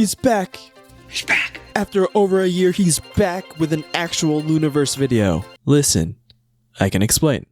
he's back! He's back! After over a year, he's back with an actual Loonaverse video. Listen, I can explain.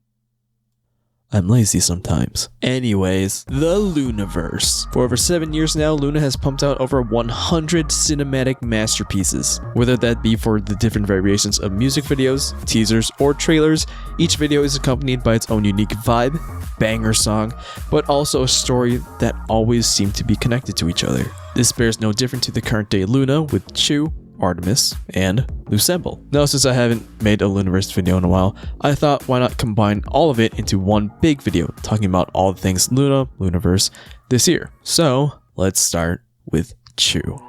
I'm lazy sometimes. Anyways, the Loonaverse. For over 7 years now, LOONA has pumped out over 100 cinematic masterpieces. Whether that be for the different variations of music videos, teasers, or trailers, each video is accompanied by its own unique vibe, banger song, but also a story that always seem to be connected to each other. This bears no different to the current day LOONA with CHUU, ARTMS, and LOOSSEMBLE. Now, since I haven't made a Loonaverse video in a while, I thought why not combine all of it into one big video talking about all the things LOONA, Loonaverse this year. So let's start with CHUU.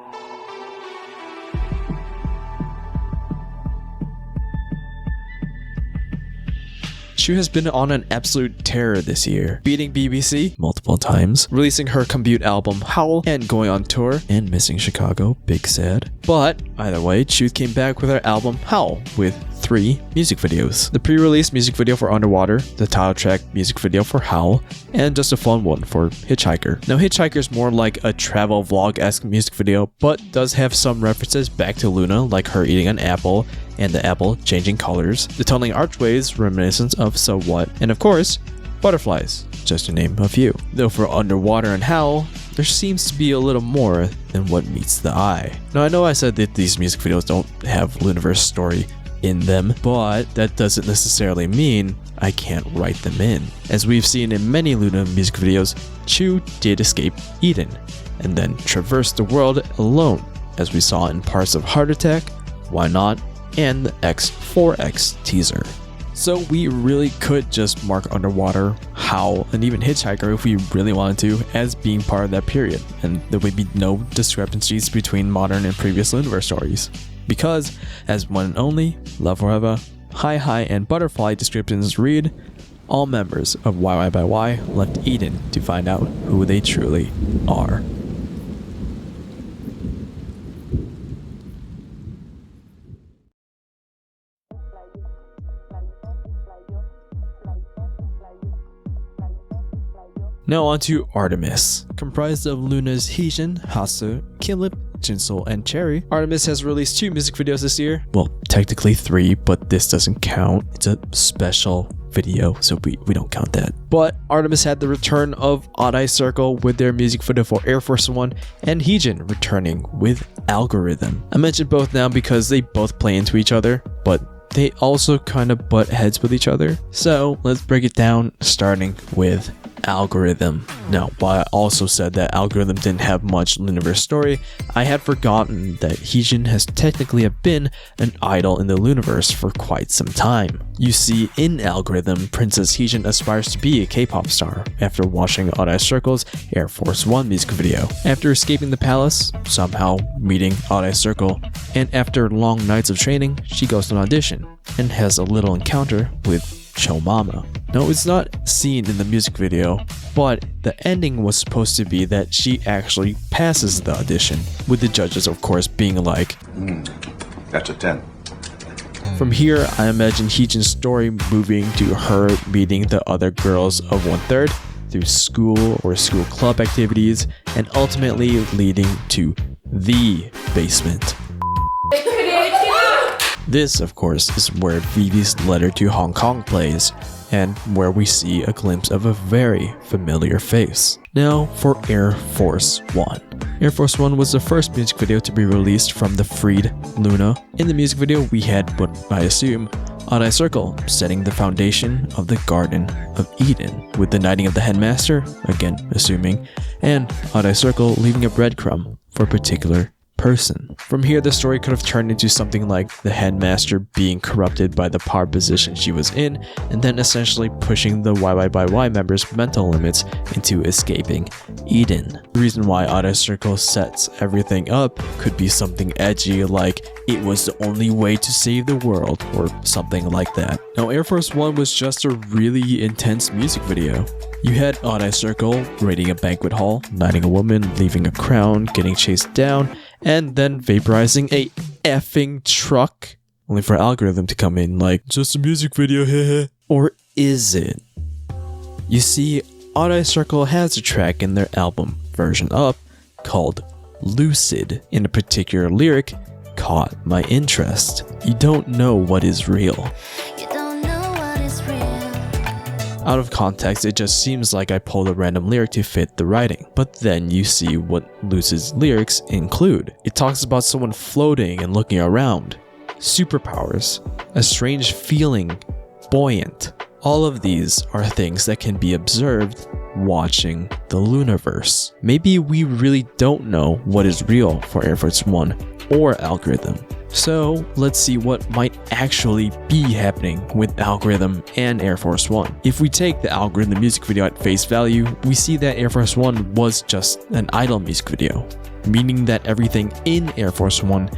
CHUU has been on an absolute tear this year, beating BBC multiple times, releasing her Compute album HOWL, and going on tour, and missing Chicago, big sad. But either way, CHUU came back with her album HOWL with 3 music videos. The pre-release music video for Underwater, the title track music video for HOWL, and just a fun one for Hitchhiker. Now, Hitchhiker is more like a travel vlog-esque music video, but does have some references back to LOONA, like her eating an apple, and the apple changing colors, the tunneling archways reminiscent of So What, and of course, butterflies, just to name a few. Though for Underwater and HOWL, there seems to be a little more than what meets the eye. Now, I know I said that these music videos don't have Loonaverse story in them, but that doesn't necessarily mean I can't write them in. As we've seen in many LOONA music videos, CHUU did escape Eden, and then traverse the world alone, as we saw in parts of Heart Attack, Why Not, and the XIVX teaser. So we really could just mark Underwater, HOWL, and even Hitchhiker if we really wanted to as being part of that period, and there would be no discrepancies between modern and previous Loonaverse stories. Because, as one and only, Love Forever, Hi Hi, and Butterfly descriptions read, all members of YY left Eden to find out who they truly are. Now on to Artemis. Comprised of LOONA's Heejin, Hasu, Kimlip, Jinsol, and Cherry, Artemis has released 2 music videos this year. Well, technically 3, but this doesn't count. It's a special video, so we don't count that. But Artemis had the return of Odd Eye Circle with their music video for Air Force One, and Heejin returning with Algorithm. I mention both now because they both play into each other, but they also kind of butt heads with each other. So let's break it down, starting with Algorithm. Now, while I also said that Algorithm didn't have much Loonaverse story, I had forgotten that Heejin has technically been an idol in the Loonaverse for quite some time. You see, in Algorithm, Princess Heejin aspires to be a K-pop star after watching Odd Eye Circle's Air Force One music video. After escaping the palace, somehow meeting Odd Eye Circle, and after long nights of training, she goes to an audition and has a little encounter with Cho Mama. No, it's not seen in the music video, but the ending was supposed to be that she actually passes the audition, with the judges of course being like, That's a 10. From here, I imagine Heejin's story moving to her meeting the other girls of 1/3 through school or school club activities, and ultimately leading to the basement. This, of course, is where Vivi's letter to Hong Kong plays, and where we see a glimpse of a very familiar face. Now for Air Force One. Air Force One was the first music video to be released from the freed LOONA. In the music video, we had what I assume Odd Eye Circle setting the foundation of the Garden of Eden, with the knighting of the headmaster, again assuming, and Odd Eye Circle leaving a breadcrumb for a particular person. From here, the story could have turned into something like the headmaster being corrupted by the power position she was in, and then essentially pushing the YY members' mental limits into escaping Eden. The reason why Odd Eye Circle sets everything up could be something edgy like it was the only way to save the world, or something like that. Now, Air Force One was just a really intense music video. You had Odd Eye Circle raiding a banquet hall, knighting a woman, leaving a crown, getting chased down, and then vaporizing a effing truck, only for Algorithm to come in like, just a music video, heh. Or is it? You see, Odd Eye Circle has a track in their album version up called lucid in a particular lyric caught my interest. You don't know what is real. You don't know what is real. Out of context, it just seems like I pulled a random lyric to fit the writing. But then you see what Lucid's lyrics include. It talks about someone floating and looking around, superpowers, a strange feeling, buoyant. All of these are things that can be observed watching the Loonaverse. Maybe we really don't know what is real for Air Force One or Algorithm. So let's see what might actually be happening with Algorithm and Air Force One. If we take the Algorithm music video at face value, we see that Air Force One was just an idle music video, meaning that everything in Air Force One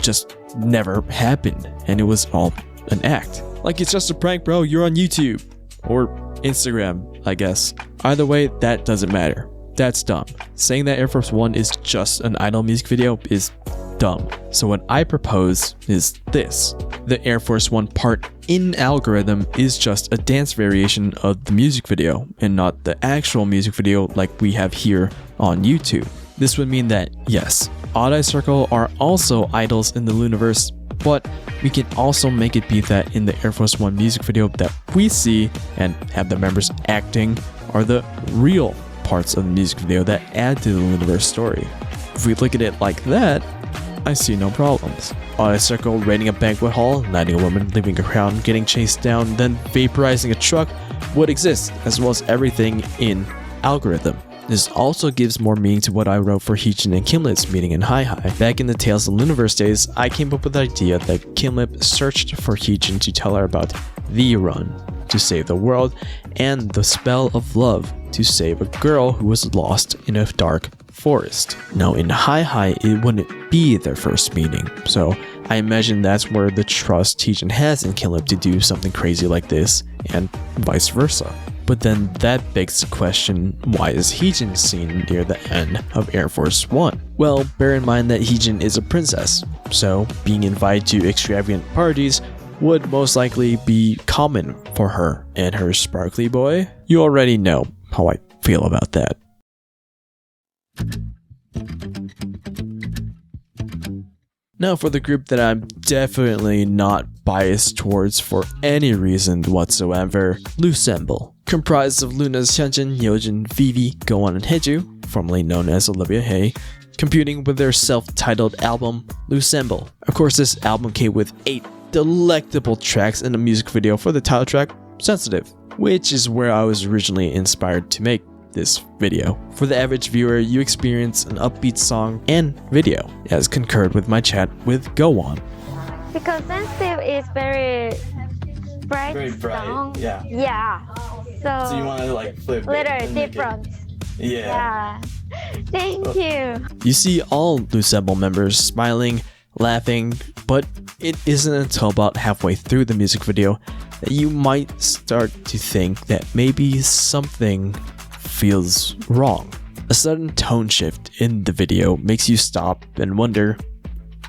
just never happened and it was all an act. Like, it's just a prank, bro, you're on YouTube or Instagram, I guess. Either way, that doesn't matter. That's dumb. Saying that Air Force One is just an idle music video is dumb. So what I propose is this. The Air Force One part in Algorithm is just a dance variation of the music video and not the actual music video like we have here on YouTube. This would mean that, yes, Odd Eye Circle are also idols in the Loonaverse, but we can also make it be that in the Air Force One music video that we see and have the members acting are the real parts of the music video that add to the Loonaverse story. If we look at it like that, I see no problems. Odd Eye Circle raiding a banquet hall, knighting a woman, leaving a crown, getting chased down, then vaporizing a truck would exist, as well as everything in Algorithm. This also gives more meaning to what I wrote for Heejin and Kimlip's meeting in HIHI. Back in the Tales of Loonaverse days, I came up with the idea that Kimlip searched for Heejin to tell her about the run to save the world and the spell of love to save a girl who was lost in a dark forest. Now in HIHI, it wouldn't be their first meeting, so I imagine that's where the trust Heejin has in Kimlip to do something crazy like this, and vice versa. But then that begs the question, why is Heejin seen near the end of Air Force One? Well, bear in mind that Heejin is a princess, so being invited to extravagant parties would most likely be common for her and her sparkly boy. You already know how I feel about that. Now for the group that I'm definitely not biased towards for any reason whatsoever, LOOSSEMBLE. Comprised of LOONA's Hyunjin, Yeojin, Vivi, Go-On, and Haeju, formerly known as Olivia Hae, competing with their self-titled album, LOOSSEMBLE. Of course, this album came with 8 delectable tracks and a music video for the title track, Sensitive, which is where I was originally inspired to make this video. For the average viewer, you experience an upbeat song and video, as concurred with my chat with Go-On. Because Sensitive is very bright, song. yeah. Yeah. So you want to like flip little different. Yeah. Thank you. You see all LOOSSEMBLE members smiling, laughing, but it isn't until about halfway through the music video that you might start to think that maybe something feels wrong. A sudden tone shift in the video makes you stop and wonder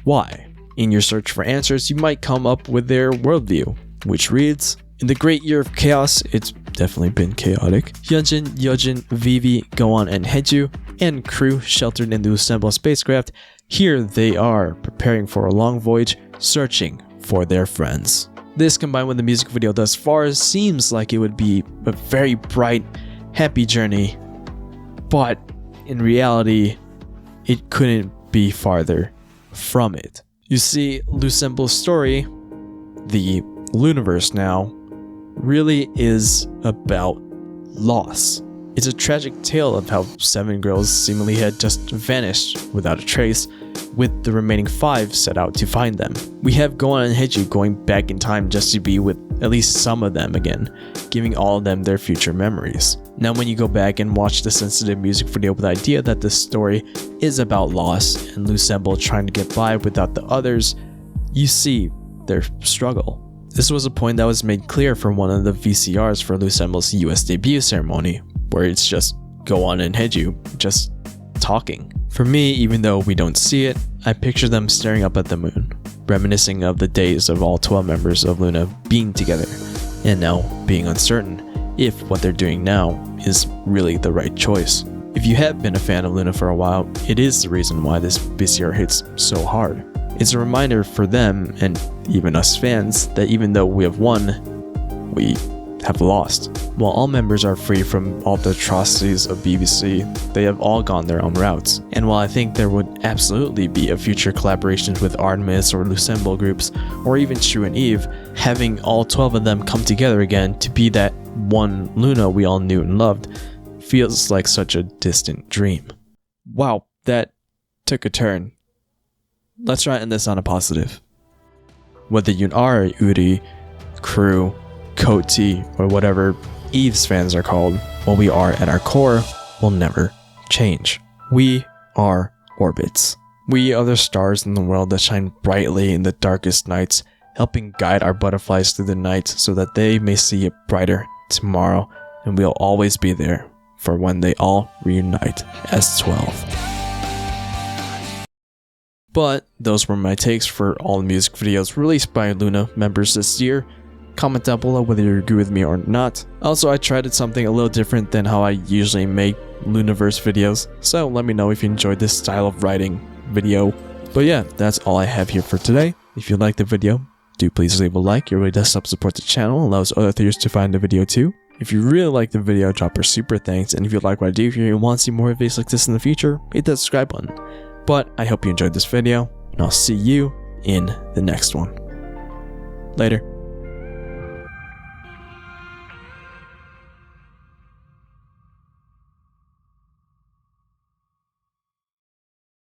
why. In your search for answers, you might come up with their worldview, which reads, in the great year of chaos, it's definitely been chaotic, Hyunjin, Yeojin, Vivi, Go-On, and Haeju, and crew sheltered in the LOOSSEMBLE spacecraft, here they are preparing for a long voyage, searching for their friends. This combined with the music video thus far seems like it would be a very bright, happy journey, but in reality, it couldn't be farther from it. You see, LOOSSEMBLE's story, the Loonaverse now, really is about loss. It's a tragic tale of how 7 girls seemingly had just vanished without a trace, with the remaining 5 set out to find them. We have Go-On and Haeju going back in time just to be with at least some of them again, giving all of them their future memories. Now when you go back and watch the Sensitive music video with the idea that the story is about loss and LOOSSEMBLE trying to get by without the others, you see their struggle. This was a point that was made clear from one of the VCRs for LOOSSEMBLE's US debut ceremony, where it's just Go-On and Haeju just talking. For me, even though we don't see it, I picture them staring up at the moon, reminiscing of the days of all 12 members of LOONA being together, and now being uncertain if what they're doing now is really the right choice. If you have been a fan of LOONA for a while, it is the reason why this BCR hits so hard. It's a reminder for them, and even us fans, that even though we have won, we have lost. While all members are free from all the atrocities of BBC, they have all gone their own routes. And while I think there would absolutely be a future collaborations with ARTMS or LOOSSEMBLE groups, or even CHUU and Eve, having all 12 of them come together again to be that one LOONA we all knew and loved feels like such a distant dream. Wow, that took a turn. Let's try to end this on a positive. Whether you are Uri, Crew, Koti, or whatever Eve's fans are called, what we are at our core will never change. We are orbits. We are the stars in the world that shine brightly in the darkest nights, helping guide our butterflies through the night so that they may see it brighter tomorrow, and we'll always be there for when they all reunite as 12. But those were my takes for all the music videos released by LOONA members this year. Comment down below whether you agree with me or not. Also, I tried something a little different than how I usually make Loonaverse videos, so let me know if you enjoyed this style of writing video. But yeah, that's all I have here for today. If you liked the video, do please leave a like. It really does help support the channel and allows other viewers to find the video too. If you really like the video, drop a super thanks, and if you like what I do here and want to see more videos like this in the future, hit that subscribe button. But I hope you enjoyed this video, and I'll see you in the next one. Later.